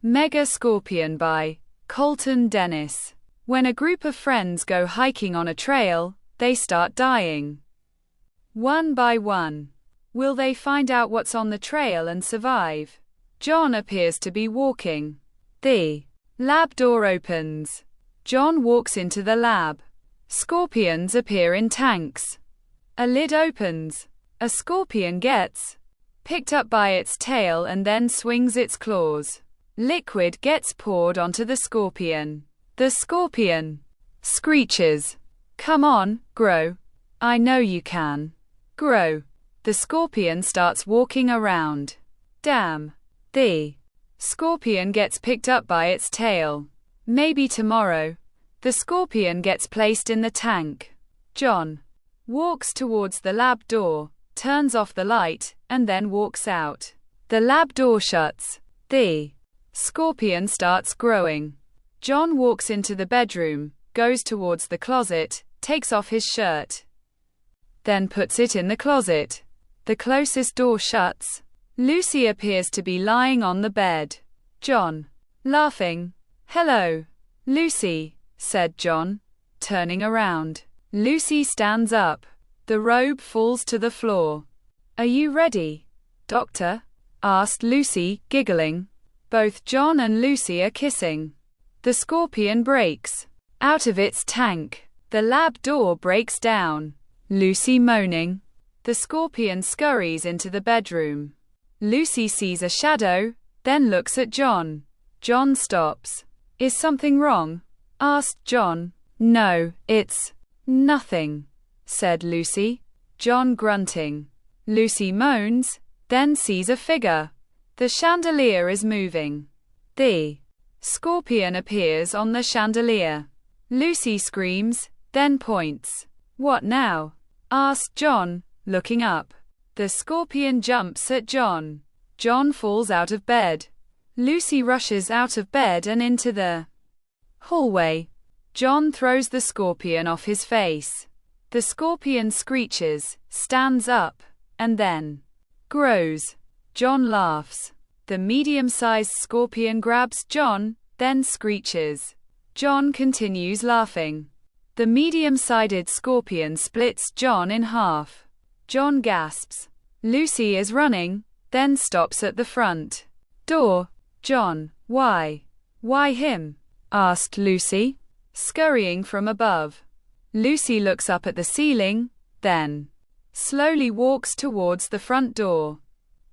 Mega Scorpion by Colton. When a group of friends go hiking on a trail, they start dying. One by one. Will they find out what's on the trail and survive? John appears to be walking. The lab door opens. John walks into the lab. Scorpions appear in tanks. A lid opens. A scorpion gets picked up by its tail and then swings its claws. Liquid gets poured onto the scorpion. The scorpion screeches. Come on, grow. I know you can. Grow. The scorpion starts walking around. Damn. The scorpion gets picked up by its tail. Maybe tomorrow. The scorpion gets placed in the tank. John walks towards the lab door, turns off the light, and then walks out. The lab door shuts. The scorpion starts growing. John walks into the bedroom, goes towards the closet, takes off his shirt, then puts it in the closet. The closest door shuts. Lucy appears to be lying on the bed. John, laughing. Hello, Lucy, said John, turning around. Lucy stands up. The robe falls to the floor. Are you ready, Doctor? Asked Lucy, giggling. Both John and Lucy are kissing. The scorpion breaks out of its tank. The lab door breaks down. Lucy moaning. The scorpion scurries into the bedroom. Lucy sees a shadow, then looks at John. John stops. Is something wrong? Asked John. No, it's nothing, said Lucy. John grunting. Lucy moans, then sees a figure. The chandelier is moving. The scorpion appears on the chandelier. Lucy screams, then points. What now? Asked John, looking up. The scorpion jumps at John. John falls out of bed. Lucy rushes out of bed and into the hallway. John throws the scorpion off his face. The scorpion screeches, stands up, and then grows. John laughs. The medium-sized scorpion grabs John, then screeches. John continues laughing. The medium-sided scorpion splits John in half. John gasps. Lucy is running, then stops at the front door. John, why? Why him? Asked Lucy, scurrying from above. Lucy looks up at the ceiling, then slowly walks towards the front door.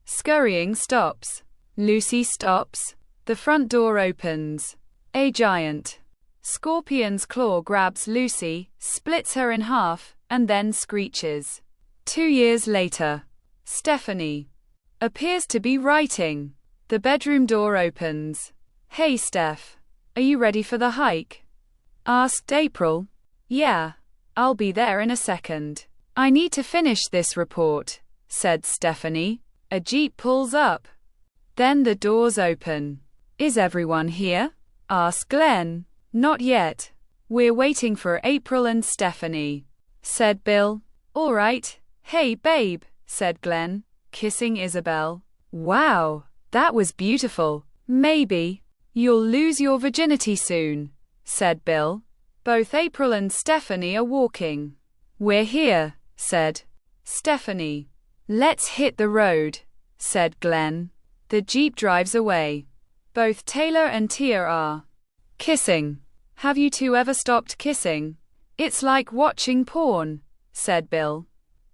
Scurrying stops. Lucy stops. The front door opens. A giant scorpion's claw grabs Lucy, splits her in half, and then screeches. 2 years later. Stephanie appears to be writing. The bedroom door opens. Hey Steph, are you ready for the hike? Asked April. Yeah, I'll be there in a second. I need to finish this report, said Stephanie. A jeep pulls up. Then the doors open. Is everyone here? Asked Glenn. Not yet. We're waiting for April and Stephanie, said Bill. All right. Hey babe, said Glenn, kissing Isabel. Wow, that was beautiful. Maybe you'll lose your virginity soon, said Bill. Both April and Stephanie are walking. We're here, said Stephanie. Let's hit the road, said Glenn. The jeep drives away. Both Taylor and Tia are kissing. Have you two ever stopped kissing? It's like watching porn, said Bill.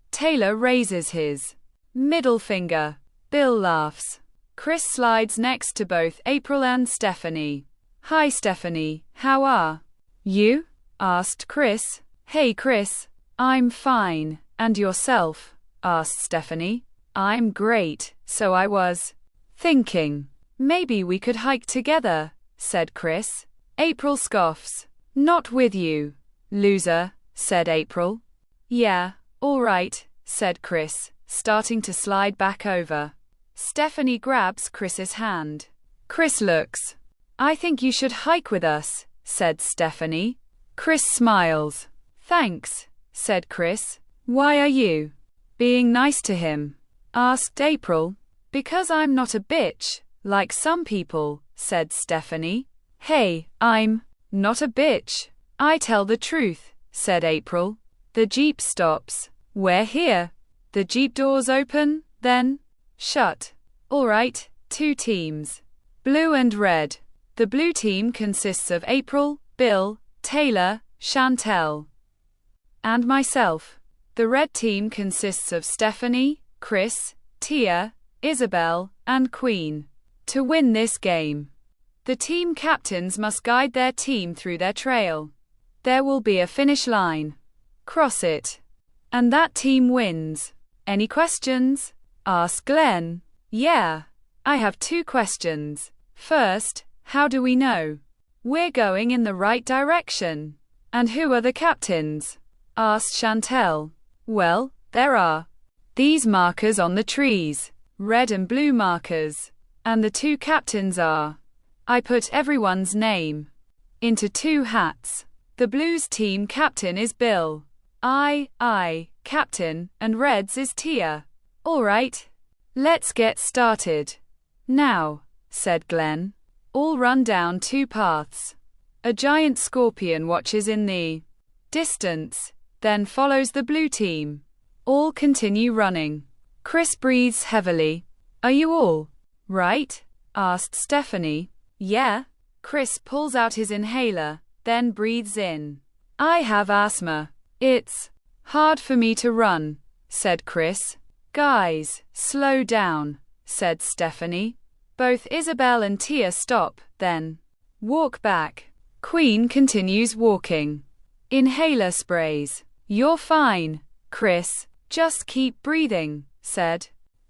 Taylor raises his middle finger. Bill laughs. Chris slides next to both April and Stephanie. Hi Stephanie, how are you? Asked Chris. Hey Chris, I'm fine. And yourself? Asked Stephanie. I'm great, so I was thinking maybe we could hike together, said Chris. April scoffs. Not with you, loser, said April. Yeah, all right, said Chris, starting to slide back over. Stephanie grabs Chris's hand. Chris looks. I think you should hike with us, said Stephanie. Chris smiles. Thanks, said Chris. Why are you being nice to him? Asked April. Because I'm not a bitch, like some people, said Stephanie. Hey, I'm not a bitch. I tell the truth, said April. The Jeep stops. We're here. The Jeep doors open, then shut. All right, 2 teams. Blue and red. The blue team consists of April, Bill, Taylor, Chantel, and myself. The red team consists of Stephanie, Chris, Tia, Isabel, and Queen. To win this game, the team captains must guide their team through their trail. There will be a finish line. Cross it, and that team wins. Any questions? Asked Glenn. Yeah, I have 2 questions. First, how do we know we're going in the right direction? And who are the captains? Asked Chantel. Well, there are these markers on the trees, red and blue markers. And the 2 captains are. I put everyone's name into 2 hats. The Blues team captain is Bill. I, captain, and Reds is Tia. All right, let's get started. Now, said Glenn. All run down 2 paths. A giant scorpion watches in the distance, then follows the blue team. All continue running. Chris breathes heavily. Are you all right? Asked Stephanie. Yeah. Chris pulls out his inhaler, then breathes in. I have asthma. It's hard for me to run, said Chris. Guys, slow down, said Stephanie. Both Isabel and Tia stop, then walk back. Queen continues walking. Inhaler sprays. You're fine, Chris. Just keep breathing, said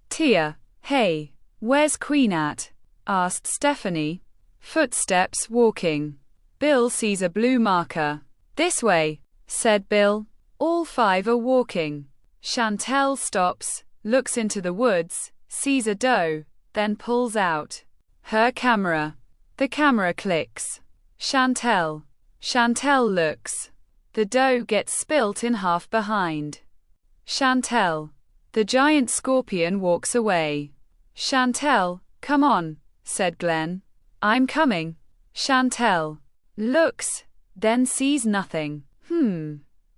Tia. Hey, where's Queen at? Asked Stephanie. Footsteps walking. Bill sees a blue marker. This way, said Bill. All 5 are walking. Chantel stops, looks into the woods, sees a doe, then pulls out her camera. The camera clicks. Chantel looks. The doe gets spilt in half behind Chantel. The giant scorpion walks away. Chantel, come on, said Glenn. I'm coming. Chantel looks, then sees nothing.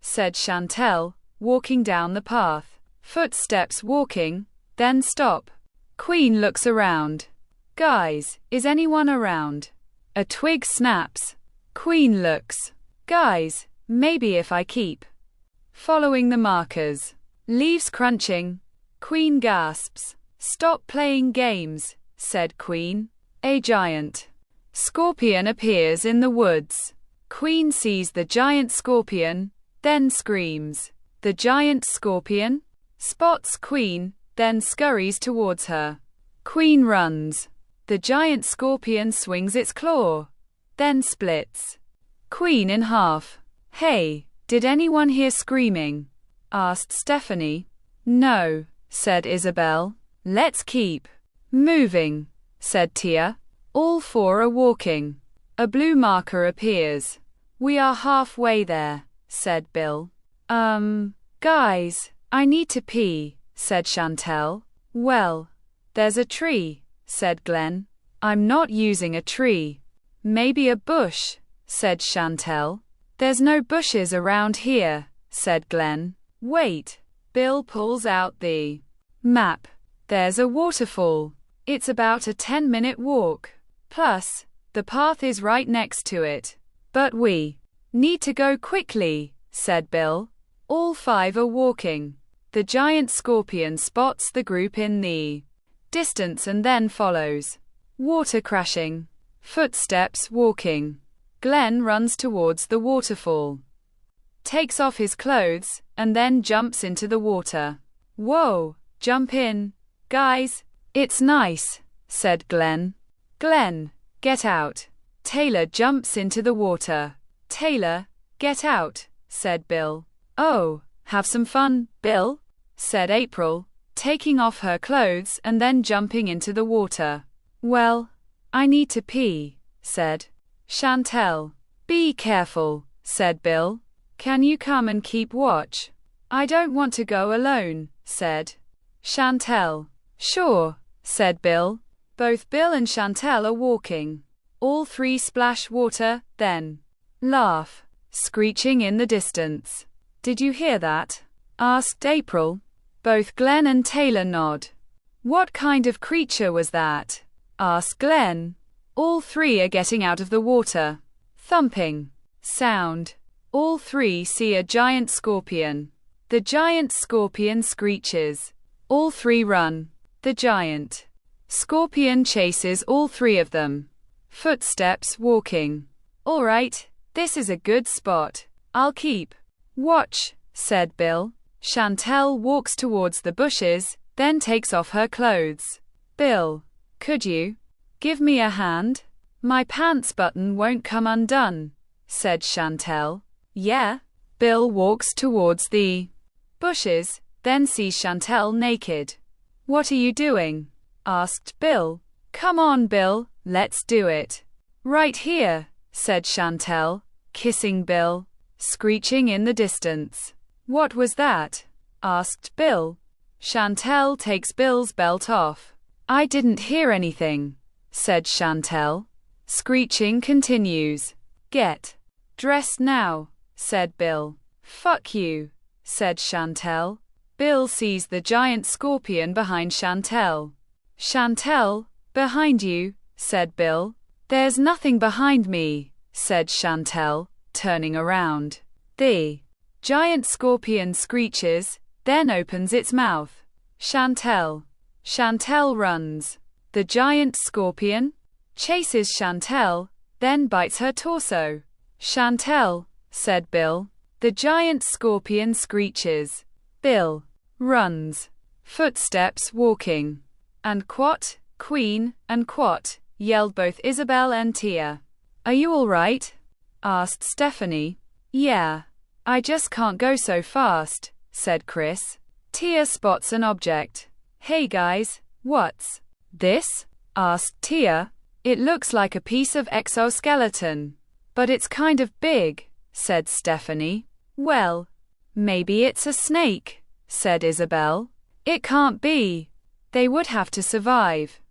Said Chantel, walking down the path. Footsteps walking, then stop. Queen looks around. Guys, is anyone around? A twig snaps. Queen looks. Guys, maybe if I keep following the markers. Leaves crunching. Queen gasps. Stop playing games, said Queen. A giant scorpion appears in the woods. Queen sees the giant scorpion, then screams. The giant scorpion spots Queen, then scurries towards her. Queen runs. The giant scorpion swings its claw, then splits Queen in half. Hey, did anyone hear screaming? Asked Stephanie. No, said Isabel. Let's keep moving, said Tia. All 4 are walking. A blue marker appears. We are halfway there, said Bill. Guys, I need to pee, said Chantel. Well, there's a tree, said Glenn. I'm not using a tree. Maybe a bush, said Chantel. There's no bushes around here, said Glenn. Wait. Bill pulls out the map. There's a waterfall. It's about a 10-minute walk. Plus, the path is right next to it. But we need to go quickly, said Bill. All 5 are walking. The giant scorpion spots the group in the distance and then follows. Water crashing. Footsteps walking. Glenn runs towards the waterfall. Takes off his clothes, and then jumps into the water. Whoa, jump in. Guys, it's nice, said Glenn. Glenn, get out. Taylor jumps into the water. Taylor, get out, said Bill. Oh, have some fun, Bill, said April, taking off her clothes and then jumping into the water. Well, I need to pee, said Chantel. Be careful, said Bill. Can you come and keep watch? I don't want to go alone, said Chantel. Sure, said Bill, Both Bill and Chantel are walking. All three splash water, then laugh, screeching in the distance. Did you hear that? Asked April. Both Glenn and Taylor nod. What kind of creature was that? Asked Glenn. All three are getting out of the water. Thumping sound. All three see a giant scorpion. The giant scorpion screeches. All three run. The giant scorpion chases all three of them. Footsteps walking. All right, this is a good spot. I'll keep watch, said Bill. Chantel walks towards the bushes, then takes off her clothes. Bill, could you give me a hand? My pants button won't come undone, said Chantel. Yeah. Bill walks towards the bushes, then sees Chantel naked. What are you doing? Asked Bill. Come on, Bill, let's do it. Right here, said Chantel, kissing Bill, screeching in the distance. What was that? Asked Bill. Chantel takes Bill's belt off. I didn't hear anything, said Chantel. Screeching continues. Get dressed now, said Bill. Fuck you, said Chantel. Bill sees the giant scorpion behind Chantel. Chantel, behind you, said Bill. There's nothing behind me, said Chantel, turning around. The giant scorpion screeches, then opens its mouth. Chantel runs. The giant scorpion chases Chantel, then bites her torso. Chantel, said Bill. The giant scorpion screeches. Bill runs. Footsteps walking. And Quat, Queen, and Quat, yelled both Isabel and Tia. Are you all right? Asked Stephanie. Yeah. I just can't go so fast, said Chris. Tia spots an object. Hey guys, what's this? Asked Tia. It looks like a piece of exoskeleton. But it's kind of big, said Stephanie. Well, maybe it's a snake, said Isabel. It can't be. They would have to survive.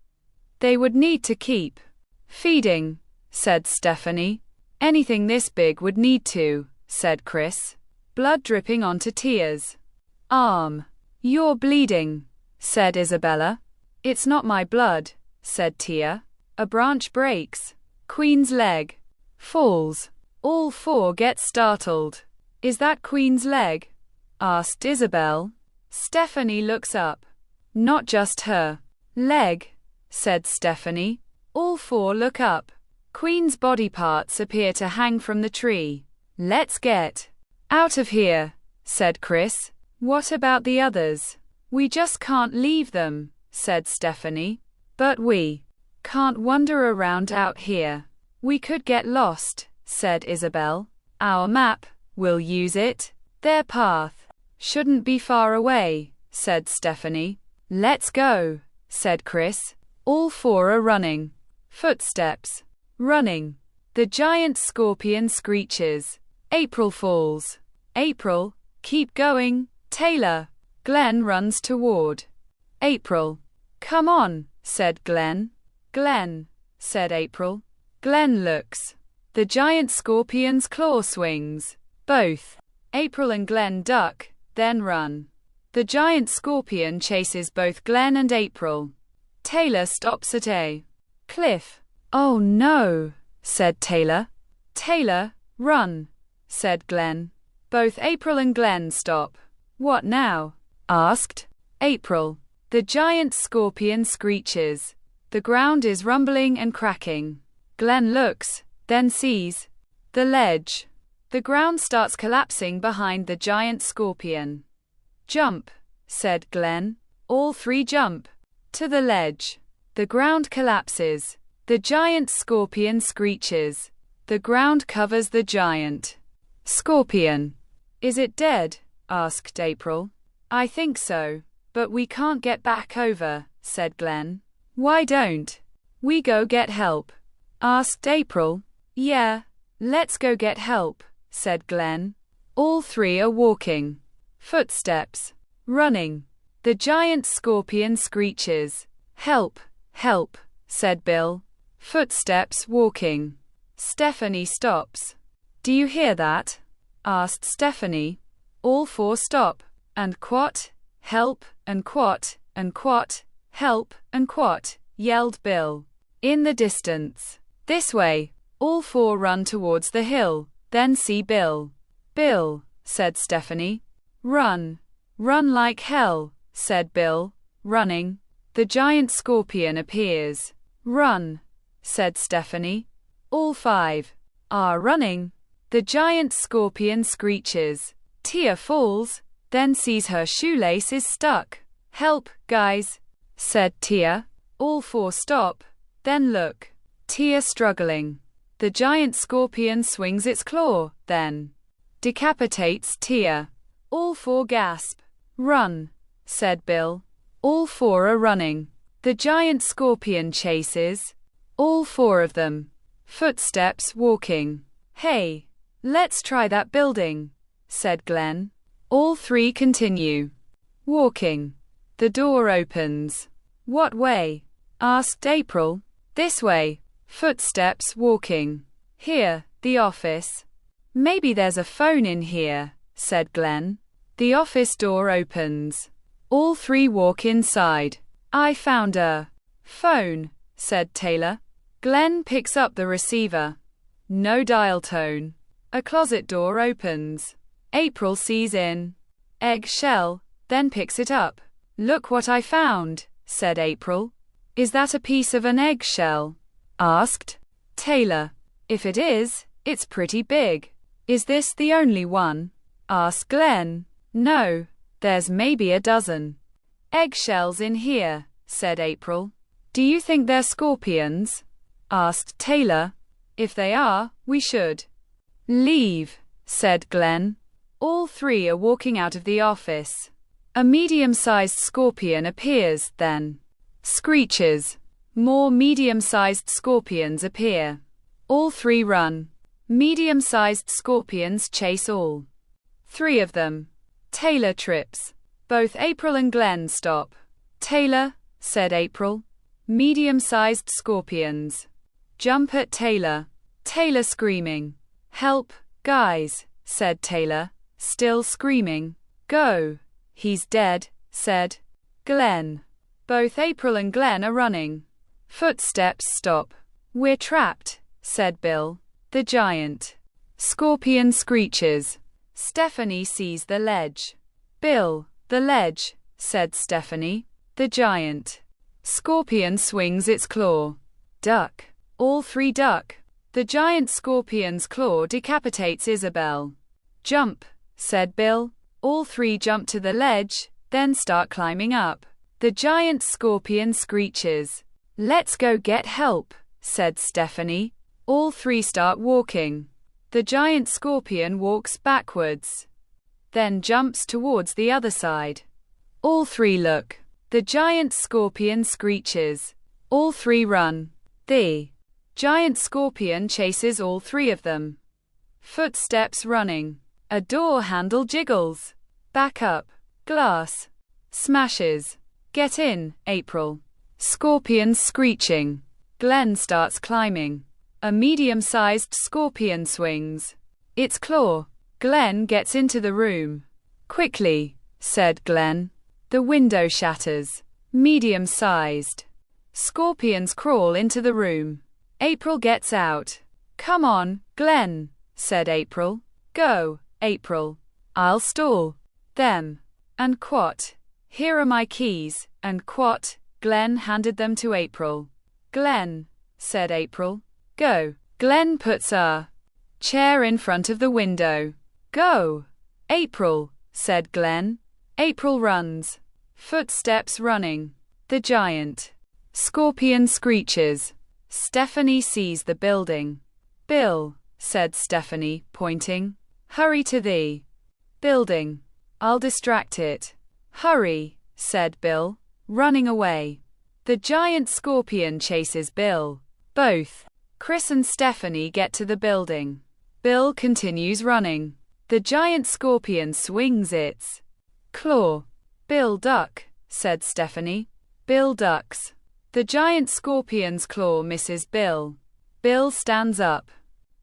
They would need to keep feeding, said Stephanie. Anything this big would need to, said Chris. Blood dripping onto Tia's arm. You're bleeding, said Isabella. It's not my blood, said Tia. A branch breaks. Queen's leg falls. All four get startled. Is that Queen's leg? Asked Isabel. Stephanie looks up. Not just her leg, said Stephanie. All four look up. Queen's body parts appear to hang from the tree. Let's get out of here, said Chris. What about the others? We just can't leave them, said Stephanie. But we can't wander around out here. We could get lost, said Isabel. Our map, we'll use it. Their path shouldn't be far away, said Stephanie. Let's go, said Chris. All four are running. Footsteps. Running. The giant scorpion screeches. April falls. April, keep going. Taylor. Glenn runs toward April. Come on, said Glenn. Glenn, said April. Glenn looks. The giant scorpion's claw swings. Both April and Glenn duck, then run. The giant scorpion chases both Glenn and April. Taylor stops at a cliff. Oh no, said Taylor. Taylor, run, said Glenn. Both April and Glenn stop. What now? Asked April. The giant scorpion screeches. The ground is rumbling and cracking. Glenn looks, then sees the ledge. The ground starts collapsing behind the giant scorpion. Jump, said Glenn. All three jump to the ledge. The ground collapses. The giant scorpion screeches. The ground covers the giant scorpion. Is it dead? Asked April. I think so, but we can't get back over, said Glenn. Why don't we go get help? Asked April. Yeah, let's go get help, said Glenn. All three are walking. Footsteps. Running. The giant scorpion screeches. Help, help, said Bill. Footsteps walking. Stephanie stops. Do you hear that? Asked Stephanie. All four stop. And quat, help, and quat, help, and quat, yelled Bill. In the distance. This way. All four run towards the hill, then see Bill. Bill, said Stephanie. Run. Run like hell, said Bill, running. The giant scorpion appears. Run, said Stephanie. All five are running. The giant scorpion screeches. Tia falls, then sees her shoelace is stuck. Help, guys, said Tia. All four stop, then look. Tia struggling. The giant scorpion swings its claw, then decapitates Tia. All four gasp. Run, said Bill. All four are running. The giant scorpion chases. All four of them. Footsteps walking. Hey, let's try that building, said Glenn. All three continue. Walking. The door opens. What way? Asked April. This way. Footsteps walking. Here, the office. Maybe there's a phone in here, said Glenn. The office door opens. All three walk inside. I found a phone, said Taylor. Glenn picks up the receiver. No dial tone. A closet door opens. April sees in eggshell, then picks it up. Look what I found, said April. Is that a piece of an eggshell? Asked Taylor. If it is, it's pretty big. Is this the only one? Asked Glenn. No, there's maybe a dozen eggshells in here, said April. Do you think they're scorpions? Asked Taylor. If they are, we should leave, said Glenn. All three are walking out of the office. A medium-sized scorpion appears, then screeches. More medium-sized scorpions appear. All three run. Medium-sized scorpions chase all three of them. Taylor trips. Both April and Glenn stop. Taylor, said April. Medium-sized scorpions jump at Taylor. Taylor screaming. Help, guys, said Taylor, still screaming. Go. He's dead, said Glenn. Both April and Glenn are running. Footsteps stop. We're trapped, said Bill. The giant scorpion screeches. Stephanie sees the ledge. Bill, the ledge, said Stephanie. The giant scorpion swings its claw. Duck. All three duck. The giant scorpion's claw decapitates Isabel. Jump, said Bill. All three jump to the ledge, then start climbing up. The giant scorpion screeches. Let's go get help, said Stephanie. All three start walking. The giant scorpion walks backwards, then jumps towards the other side. All three look. The giant scorpion screeches. All three run. The giant scorpion chases all three of them. Footsteps running. A door handle jiggles. Back up. Glass smashes. Get in, April. Scorpion screeching. Glenn starts climbing. A medium-sized scorpion swings its claw. Glenn gets into the room. Quickly, said Glenn. The window shatters. Medium-sized scorpions crawl into the room. April gets out. Come on, Glenn, said April. Go, April. I'll stall them. And quat. Here are my keys, and quat. Glenn handed them to April. Glenn, said April. Go. Glenn puts a chair in front of the window. Go. April, said Glenn. April runs. Footsteps running. The giant scorpion screeches. Stephanie sees the building. Bill, said Stephanie, pointing. Hurry to the building. I'll distract it. Hurry, said Bill, running away. The giant scorpion chases Bill. Both Chris and Stephanie get to the building. Bill continues running. The giant scorpion swings its claw. Bill duck, said Stephanie. Bill ducks. The giant scorpion's claw misses Bill. Bill stands up,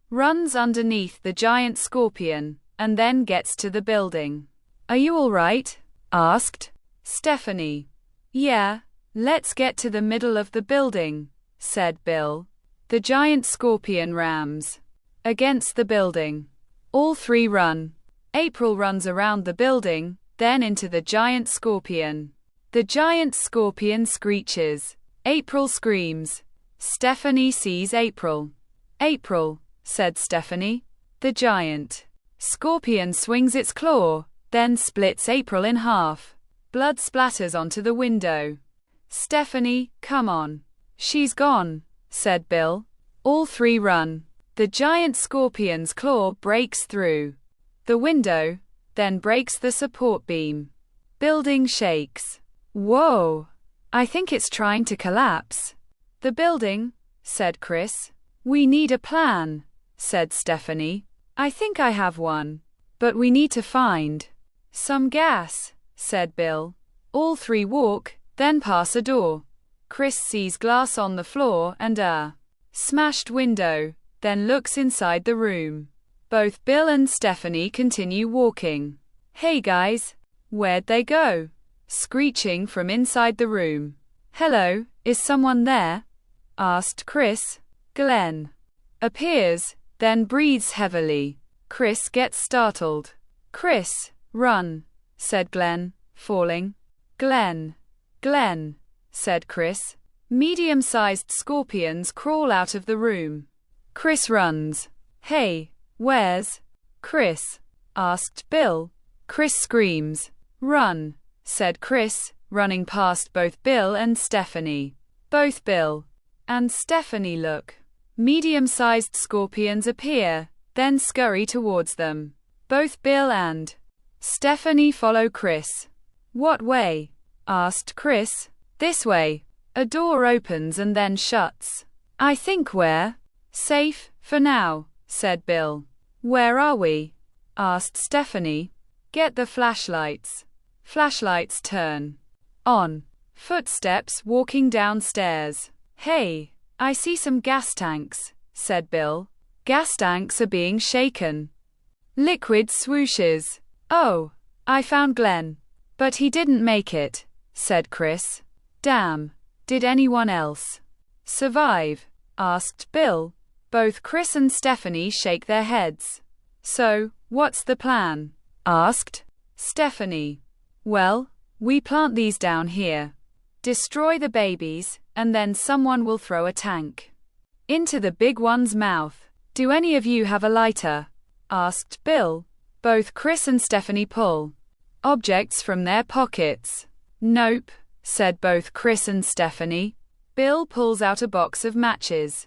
runs underneath the giant scorpion, and then gets to the building. Are you all right? Asked Stephanie. Yeah, let's get to the middle of the building, said Bill. The giant scorpion rams against the building. All three run. April runs around the building, then into the giant scorpion. The giant scorpion screeches. April screams. Stephanie sees April. April, said Stephanie. The giant scorpion swings its claw, then splits April in half. Blood splatters onto the window. Stephanie, come on. She's gone, said Bill. All three run. The giant scorpion's claw breaks through the window, then breaks the support beam. Building shakes. Whoa! I think it's trying to collapse. The building, said Chris. We need a plan, said Stephanie. I think I have one. But we need to find some gas, said Bill. All three walk, then pass a door. Chris sees glass on the floor and a smashed window, then looks inside the room. Both Bill and Stephanie continue walking. Hey guys, where'd they go? Screeching from inside the room. Hello, is someone there? Asked Chris. Glenn appears, then breathes heavily. Chris gets startled. Chris, run, said Glenn, falling. Glenn, said Chris. Medium-sized scorpions crawl out of the room. Chris runs. Hey, where's Chris? Asked Bill. Chris screams. Run, said Chris, running past both Bill and Stephanie. Both Bill and Stephanie look. Medium-sized scorpions appear, then scurry towards them. Both Bill and Stephanie follow Chris. What way? Asked Chris. This way. A door opens and then shuts. I think we're safe for now, said Bill. Where are we? Asked Stephanie. Get the flashlights. Flashlights turn on. Footsteps walking downstairs. Hey, I see some gas tanks, said Bill. Gas tanks are being shaken. Liquid swooshes. Oh, I found Glenn. But he didn't make it, said Chris. Damn. Did anyone else survive? Asked Bill. Both Chris and Stephanie shake their heads. So, what's the plan? Asked Stephanie. Well, we plant these down here. Destroy the babies, and then someone will throw a tank into the big one's mouth. Do any of you have a lighter? Asked Bill. Both Chris and Stephanie pull objects from their pockets. Nope, said both Chris and Stephanie. Bill pulls out a box of matches.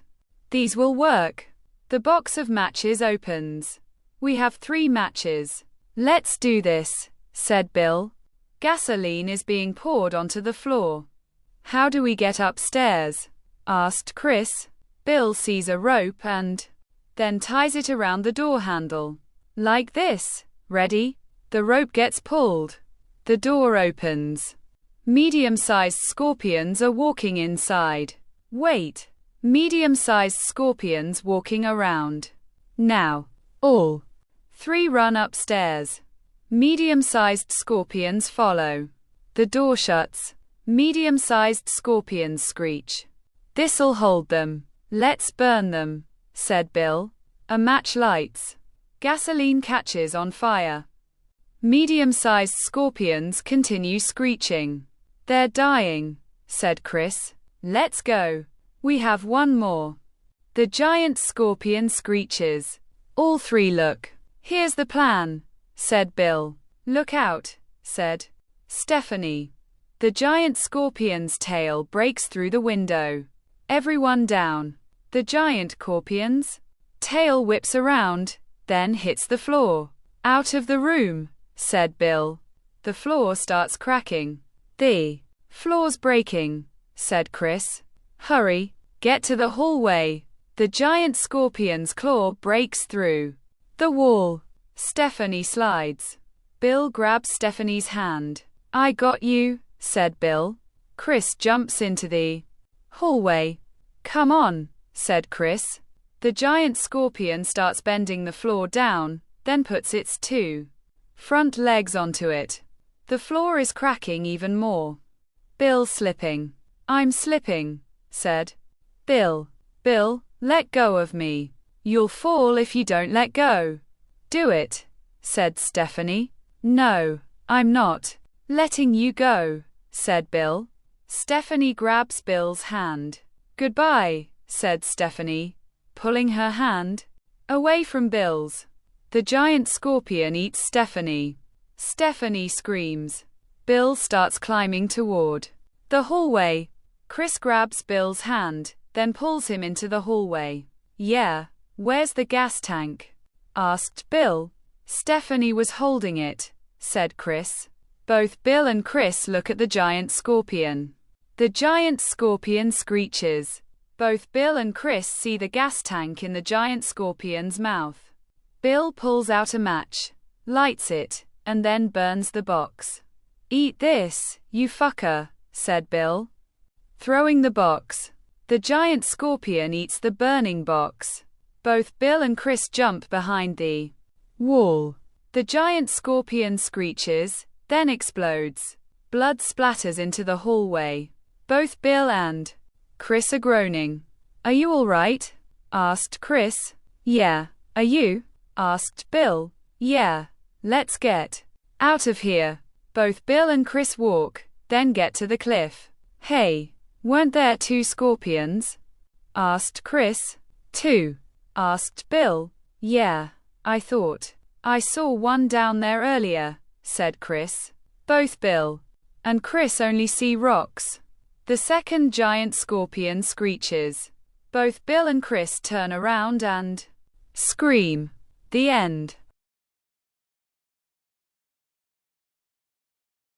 These will work. The box of matches opens. We have 3 matches. Let's do this, said Bill. Gasoline is being poured onto the floor. How do we get upstairs? Asked Chris. Bill sees a rope and then ties it around the door handle. Like this. Ready? The rope gets pulled. The door opens. Medium-sized scorpions are walking inside. Wait. Medium-sized scorpions walking around. Now, all 3 run upstairs. Medium-sized scorpions follow. The door shuts. Medium-sized scorpions screech. This'll hold them. Let's burn them, said Bill. A match lights. Gasoline catches on fire. Medium-sized scorpions continue screeching. They're dying, said Chris. Let's go. We have one more. The giant scorpion screeches. All 3 look. Here's the plan, said Bill. Look out, said Stephanie. The giant scorpion's tail breaks through the window. Everyone down. The giant scorpion's tail whips around, then hits the floor. Out of the room, said Bill. The floor starts cracking. The floor's breaking, said Chris. Hurry, get to the hallway. The giant scorpion's claw breaks through the wall. Stephanie slides. Bill grabs Stephanie's hand. I got you, said Bill. Chris jumps into the Hallway. Come on, said Chris. The giant scorpion starts bending the floor down, then puts its two front legs onto it. The floor is cracking even more. Bill slipping. I'm slipping, said Bill. Bill, let go of me. You'll fall if you don't let go. Do it, said Stephanie. No, I'm not letting you go, said Bill. Stephanie grabs Bill's hand. Goodbye, said Stephanie, pulling her hand away from Bill's. The giant scorpion eats Stephanie. Stephanie screams. Bill starts climbing toward the hallway. Chris grabs Bill's hand, then pulls him into the hallway. Yeah, where's the gas tank? Asked Bill. Stephanie was holding it, said Chris. Both Bill and Chris look at the giant scorpion. The giant scorpion screeches. Both Bill and Chris see the gas tank in the giant scorpion's mouth. Bill pulls out a match, lights it, and then burns the box. Eat this, you fucker, said Bill, throwing the box. The giant scorpion eats the burning box. Both Bill and Chris jump behind the wall. The giant scorpion screeches, then explodes. Blood splatters into the hallway. Both Bill and Chris are groaning. Are you all right? Asked Chris. Yeah. Are you? Asked Bill. Yeah. Let's get out of here. Both Bill and Chris walk, then get to the cliff. Hey, weren't there two scorpions? Asked Chris. Two? Asked Bill. Yeah, I thought I saw one down there earlier, said Chris. Both Bill and Chris only see rocks. The second giant scorpion screeches. Both Bill and Chris turn around and scream. The end.